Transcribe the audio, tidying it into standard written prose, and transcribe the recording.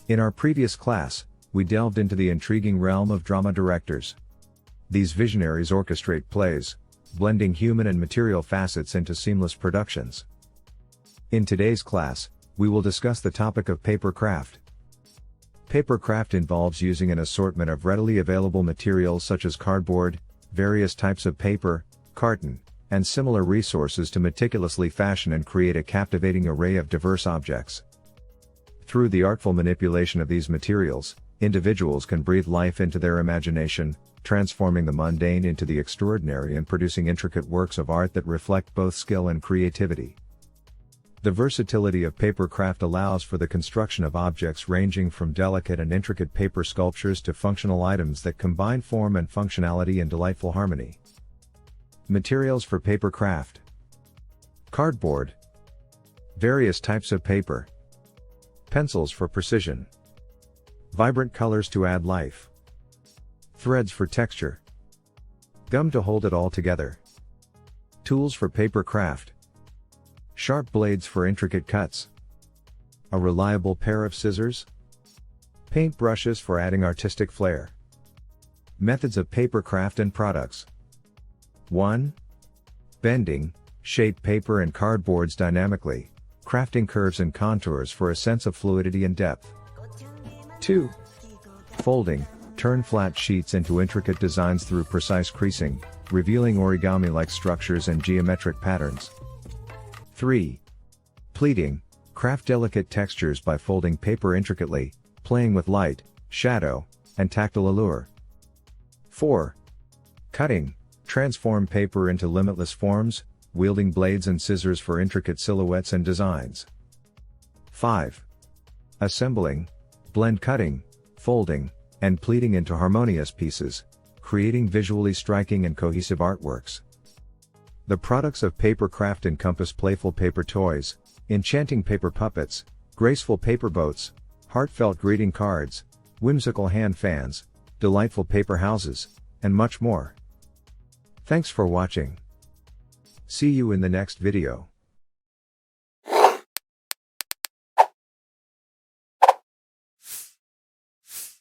In our previous class, we delved into the intriguing realm of drama directors. These visionaries orchestrate plays, blending human and material facets into seamless productions. In today's class, we will discuss the topic of paper craft. Paper craft involves using an assortment of readily available materials such as cardboard, various types of paper, carton, and similar resources to meticulously fashion and create a captivating array of diverse objects. Through the artful manipulation of these materials, individuals can breathe life into their imagination, transforming the mundane into the extraordinary and producing intricate works of art that reflect both skill and creativity. The versatility of paper craft allows for the construction of objects ranging from delicate and intricate paper sculptures to functional items that combine form and functionality in delightful harmony. Materials for paper craft: cardboard, various types of paper, pencils for precision, vibrant colors to add life, threads for texture, gum to hold it all together. Tools for paper craft: sharp blades for intricate cuts, a reliable pair of scissors, paint brushes for adding artistic flair. Methods of paper craft and products. 1. Bending, shape paper and cardboards dynamically, crafting curves and contours for a sense of fluidity and depth. 2. Folding, turn flat sheets into intricate designs through precise creasing, revealing origami-like structures and geometric patterns. 3. Pleating, craft delicate textures by folding paper intricately, playing with light, shadow, and tactile allure. 4. Cutting, transform paper into limitless forms, wielding blades and scissors for intricate silhouettes and designs. 5. Assembling, blend cutting, folding, and pleating into harmonious pieces, creating visually striking and cohesive artworks. The products of paper craft encompass playful paper toys, enchanting paper puppets, graceful paper boats, heartfelt greeting cards, whimsical hand fans, delightful paper houses, and much more. Thanks for watching. See you in the next video.